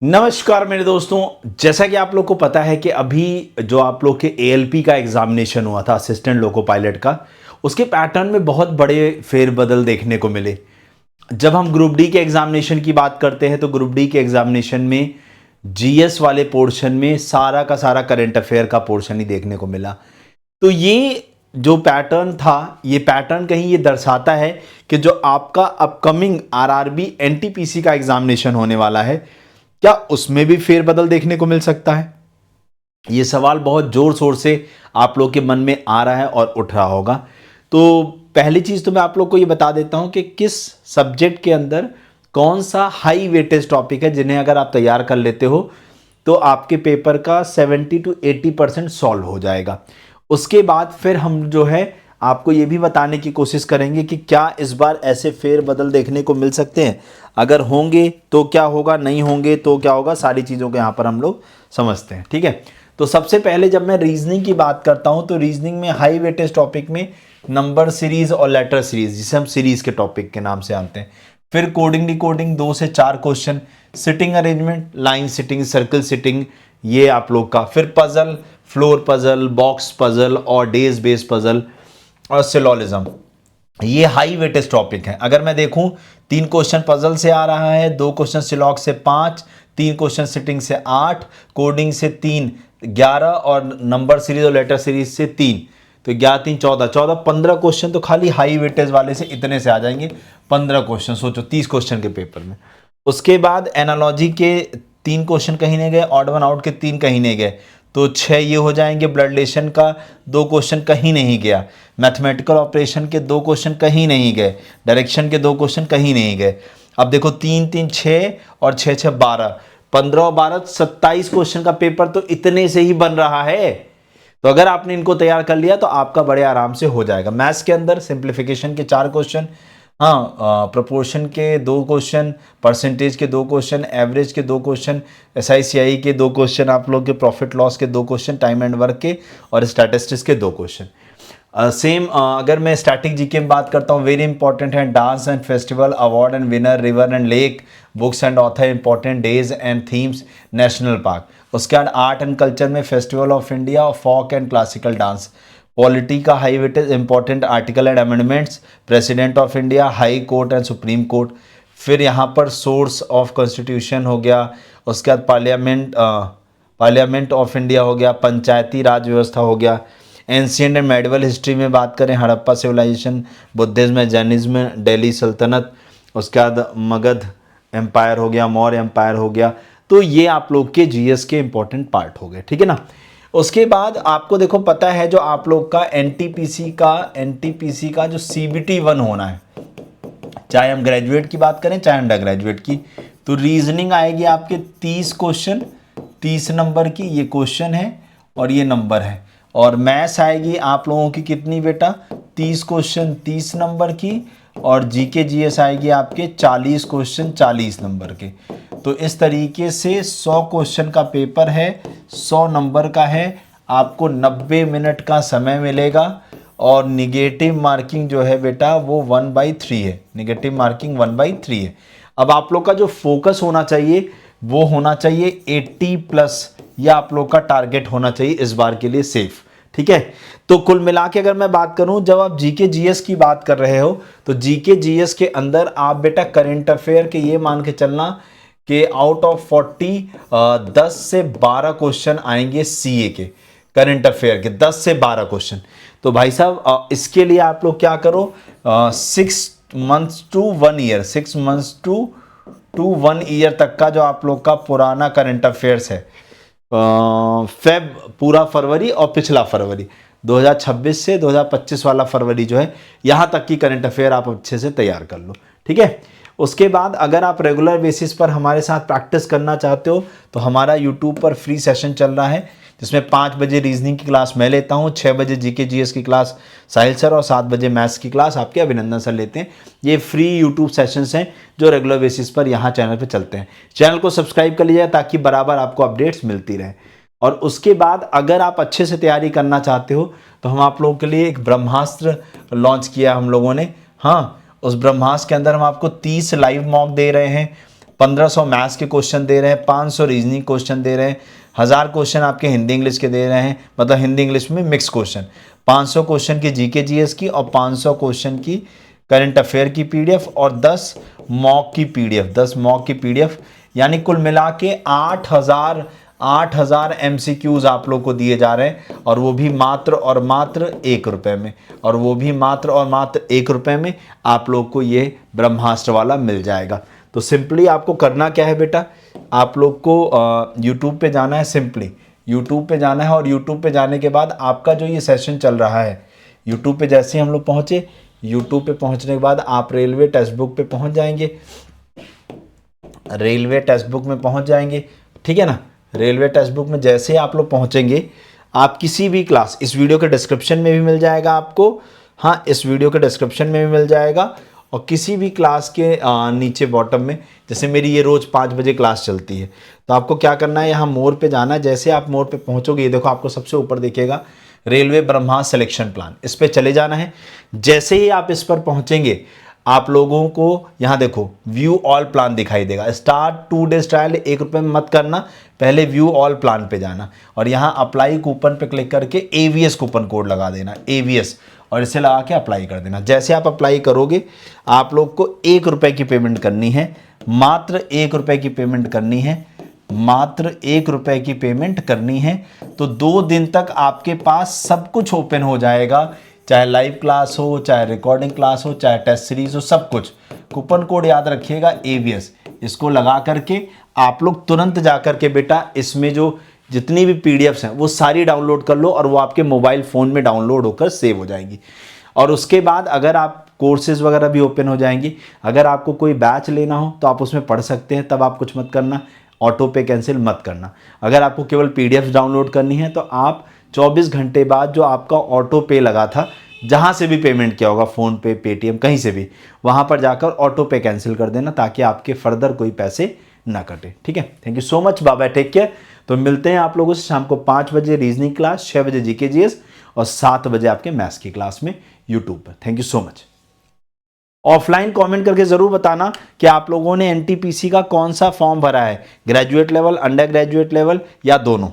नमस्कार मेरे दोस्तों, जैसा कि आप लोग को पता है कि अभी जो आप लोग के एएलपी का एग्जामिनेशन हुआ था, असिस्टेंट लोको पायलट का, उसके पैटर्न में बहुत बड़े फेरबदल देखने को मिले। जब हम ग्रुप डी के एग्जामिनेशन की बात करते हैं तो ग्रुप डी के एग्जामिनेशन में जीएस वाले पोर्शन में सारा का सारा करंट अफेयर का पोर्शन ही देखने को मिला। तो ये जो पैटर्न था, ये पैटर्न कहीं ये दर्शाता है कि जो आपका अपकमिंग आरआरबी एनटीपीसी का एग्जामिनेशन होने वाला है, क्या उसमें भी फेरबदल देखने को मिल सकता है? ये सवाल बहुत जोर शोर से आप लोग के मन में आ रहा है और उठ रहा होगा। तो पहली चीज तो मैं आप लोग को ये बता देता हूं कि किस सब्जेक्ट के अंदर कौन सा हाई वेटेज टॉपिक है, जिन्हें अगर आप तैयार कर लेते हो तो आपके पेपर का 70 to 80% सॉल्व हो जाएगा। उसके बाद फिर हम जो है आपको ये भी बताने की कोशिश करेंगे कि क्या इस बार ऐसे फेरबदल देखने को मिल सकते हैं, अगर होंगे तो क्या होगा, नहीं होंगे तो क्या होगा, सारी चीज़ों को यहाँ पर हम लोग समझते हैं। ठीक है, तो सबसे पहले जब मैं रीजनिंग की बात करता हूँ तो रीजनिंग में हाई वेटेज टॉपिक में नंबर सीरीज और लेटर सीरीज, जिसे हम सीरीज के टॉपिक के नाम से जानते हैं। फिर कोडिंग डिकोडिंग 2 से 4 question, sitting arrangement, line sitting, circle sitting, ये आप लोग का। फिर puzzle, floor puzzle, box puzzle और डेज बेस पजल और सिलोलिज्म, ये हाई वेटेज टॉपिक है। अगर मैं देखूं 3 क्वेश्चन पजल से आ रहा है, 2 क्वेश्चन सिलॉग से 5, 3 क्वेश्चन सिटिंग से 8, कोडिंग से 3 11 और नंबर सीरीज और लेटर सीरीज से 3, तो 11 3 14 15 क्वेश्चन तो खाली हाई वेटेज वाले से इतने से आ जाएंगे। 15 क्वेश्चन सोचो 30 क्वेश्चन के पेपर में। उसके बाद एनालॉजी के 3 क्वेश्चन कहीं नहीं गए, ऑड वन आउट के 3 कहीं नहीं गए, तो 6 ये हो जाएंगे। ब्लड रिलेशन का 2 क्वेश्चन कहीं नहीं गया, मैथमेटिकल ऑपरेशन के 2 क्वेश्चन कहीं नहीं गए, डायरेक्शन के 2 क्वेश्चन कहीं नहीं गए। अब देखो 3 3 6 और 6 6 12, 15 और 12 27 क्वेश्चन का पेपर तो इतने से ही बन रहा है। तो अगर आपने इनको तैयार कर लिया तो आपका बड़े आराम से हो जाएगा। मैथ्स के अंदर सिंप्लीफिकेशन के 4 क्वेश्चन, हाँ, प्रोपोर्शन के 2 क्वेश्चन, परसेंटेज के 2 क्वेश्चन, एवरेज के 2 क्वेश्चन, एसआईसीआई के 2 क्वेश्चन, आप लोग के प्रॉफिट लॉस के 2 क्वेश्चन, टाइम एंड वर्क के और स्टैटिस्टिक्स के 2 क्वेश्चन। सेम अगर मैं स्टैटिक जीके में बात करता हूँ, वेरी इंपॉर्टेंट है dance and festival, award and winner, river and lake, books and author, important days and themes, national park. उसके बाद आर्ट एंड कल्चर में फेस्टिवल ऑफ इंडिया और folk and classical dance. Polity का high weightage, important article and amendments, president of India, high court and supreme court. फिर यहाँ पर source of constitution हो गया, उसके बाद पार्लियामेंट ऑफ इंडिया हो गया, पंचायती राज व्यवस्था हो गया। एंशिएंट एंड मेडिवल हिस्ट्री में बात करें, Harappa civilisation, Buddhism, Jainism, Delhi सल्तनत, उसके बाद मगध एम्पायर हो गया, मौर्य एम्पायर हो गया। तो ये आप लोग के जीएस के इंपॉर्टेंट पार्ट हो गए, ठीक है ना। उसके बाद आपको देखो पता है जो आप लोग का एनटीपीसी का जो सीबीटी 1 होना है, चाहे हम ग्रेजुएट की बात करें चाहे अंडर ग्रेजुएट की, तो रीजनिंग आएगी आपके 30 क्वेश्चन, 30 नंबर की ये क्वेश्चन है और ये नंबर है। और मैथ्स आएगी आप लोगों की कितनी बेटा, 30 क्वेश्चन 30 नंबर की, और जीके जीएस आएगी आपके 40 क्वेश्चन 40 नंबर के। तो इस तरीके से 100 क्वेश्चन का पेपर है, 100 नंबर का है, आपको 90 मिनट का समय मिलेगा। और निगेटिव मार्किंग जो है बेटा वो 1/3 है, निगेटिव मार्किंग 1/3 है। अब आप लोग का जो फोकस होना चाहिए वो होना चाहिए 80+, या आप लोग का टारगेट होना चाहिए इस बार के लिए सेफ, ठीक है। तो कुल मिला के अगर मैं बात करूं, जब आप जीके जीएस की बात कर रहे हो तो जीके जीएस के अंदर आप बेटा करंट अफेयर के ये मान के चलना कि आउट ऑफ 40 10 से 12 क्वेश्चन आएंगे सीए के, करंट अफेयर के 10 से 12 क्वेश्चन। तो भाई साहब इसके लिए आप लोग क्या करो, 6 months to 1 year, 6 months to 1 year तक का जो आप लोग का पुराना करंट अफेयर्स है, फेब पूरा फरवरी और पिछला फरवरी 2026 से 2025 वाला फरवरी जो है, यहाँ तक की करंट अफेयर आप अच्छे से तैयार कर लो, ठीक है। उसके बाद अगर आप रेगुलर बेसिस पर हमारे साथ प्रैक्टिस करना चाहते हो तो हमारा यूट्यूब पर फ्री सेशन चल रहा है, जिसमें 5 बजे रीजनिंग की क्लास मैं लेता हूँ, 6 बजे जीके जीएस की क्लास साहिल सर और 7 बजे मैथ्स की क्लास आपके अभिनंदन सर लेते हैं। ये फ्री यूट्यूब सेशंस हैं जो रेगुलर बेसिस पर यहाँ चैनल पे चलते हैं। चैनल को सब्सक्राइब कर लीजिए ताकि बराबर आपको अपडेट्स मिलती रहे। और उसके बाद अगर आप अच्छे से तैयारी करना चाहते हो तो हम आप लोगों के लिए एक ब्रह्मास्त्र लॉन्च किया हम लोगों ने। हाँ, उस ब्रह्मास्त्र के अंदर हम आपको 30 लाइव मॉक दे रहे हैं, 1500 मैथ्स के क्वेश्चन दे रहे हैं, 500 रीजनिंग क्वेश्चन दे रहे हैं, 1000 क्वेश्चन आपके हिंदी इंग्लिश के दे रहे हैं, मतलब हिंदी इंग्लिश में मिक्स क्वेश्चन, 500 क्वेश्चन की जीके जीएस की और 500 क्वेश्चन की करंट अफेयर की पीडीएफ और 10 मॉक की पीडीएफ, 10 मॉक की पीडीएफ, यानी कुल मिला के 8000 एमसीक्यूज आप लोग को दिए जा रहे हैं, और वो भी मात्र और मात्र 1 रुपए में, और वो भी मात्र और मात्र 1 रुपए में आप लोग को ये ब्रह्मास्त्र वाला मिल जाएगा। तो सिंपली आपको करना क्या है बेटा, आप लोग को यूट्यूब पे जाना है, सिंपली यूट्यूब पे जाना है, और यूट्यूब पे जाने के बाद आपका जो ये सेशन चल रहा है, यूट्यूब पे जैसे ही हम लोग पहुँचे, यूट्यूब पे पहुँचने के बाद आप रेलवे टेक्स्ट बुक पे पहुँच जाएंगे, रेलवे टेक्स्ट बुक में पहुँच जाएंगे, ठीक है ना। रेलवे टेक्स्ट बुक में जैसे ही आप लोग पहुँचेंगे, आप किसी भी क्लास, इस वीडियो के डिस्क्रिप्शन में भी मिल जाएगा आपको, हाँ इस वीडियो के डिस्क्रिप्शन में भी मिल जाएगा, और किसी भी क्लास के नीचे बॉटम में, जैसे मेरी ये रोज़ 5 बजे क्लास चलती है, तो आपको क्या करना है, यहाँ मोर पे जाना है। जैसे आप मोर पे पहुँचोगे, ये देखो आपको सबसे ऊपर दिखेगा रेलवे ब्रह्मास्त्र सिलेक्शन प्लान, इस पर चले जाना है। जैसे ही आप इस पर पहुँचेंगे, आप लोगों को यहाँ देखो व्यू ऑल प्लान दिखाई देगा। स्टार्ट 2 डेज ट्रायल 1 रुपये में मत करना, पहले व्यू ऑल प्लान पे जाना, और यहाँ अप्लाई कूपन पे क्लिक करके AVS कूपन कोड लगा देना, AVS, और इसे लगा के अप्लाई कर देना। जैसे आप अप्लाई करोगे, आप लोग को 1 रुपये की पेमेंट करनी है, मात्र 1 रुपये की पेमेंट करनी है, मात्र 1 रुपये की पेमेंट करनी है। तो 2 दिन तक आपके पास सब कुछ ओपन हो जाएगा, चाहे लाइव क्लास हो, चाहे रिकॉर्डिंग क्लास हो, चाहे टेस्ट सीरीज हो, सब कुछ। कूपन कोड याद रखिएगा AVS, इसको लगा करके आप लोग तुरंत जा कर के बेटा इसमें जो जितनी भी PDFs हैं वो सारी डाउनलोड कर लो, और वो आपके मोबाइल फ़ोन में डाउनलोड होकर सेव हो जाएंगी। और उसके बाद अगर आप कोर्सेज़ वगैरह भी ओपन हो जाएंगी, अगर आपको कोई बैच लेना हो तो आप उसमें पढ़ सकते हैं, तब आप कुछ मत करना, ऑटो पे कैंसिल मत करना। अगर आपको केवल PDFs डाउनलोड करनी है तो आप 24 घंटे बाद जो आपका ऑटो पे लगा था, जहाँ से भी पेमेंट किया होगा, फ़ोनपे, पेटीएम, कहीं से भी, वहाँ पर जाकर ऑटो पे कैंसिल कर देना, ताकि आपके फर्दर कोई पैसे ना कटे, ठीक है। Thank you so much, bye bye, take care. तो मिलते हैं आप लोगों से शाम को 5 बजे रीजनिंग क्लास, 6 बजे जीके जीएस और 7 बजे आपके मैथ्स की क्लास में यूट्यूब पर। Thank you so much. Offline comment करके ज़रूर बताना कि आप लोगों ने NTPC का कौन सा फॉर्म भरा है, graduate level, under graduate level या दोनों।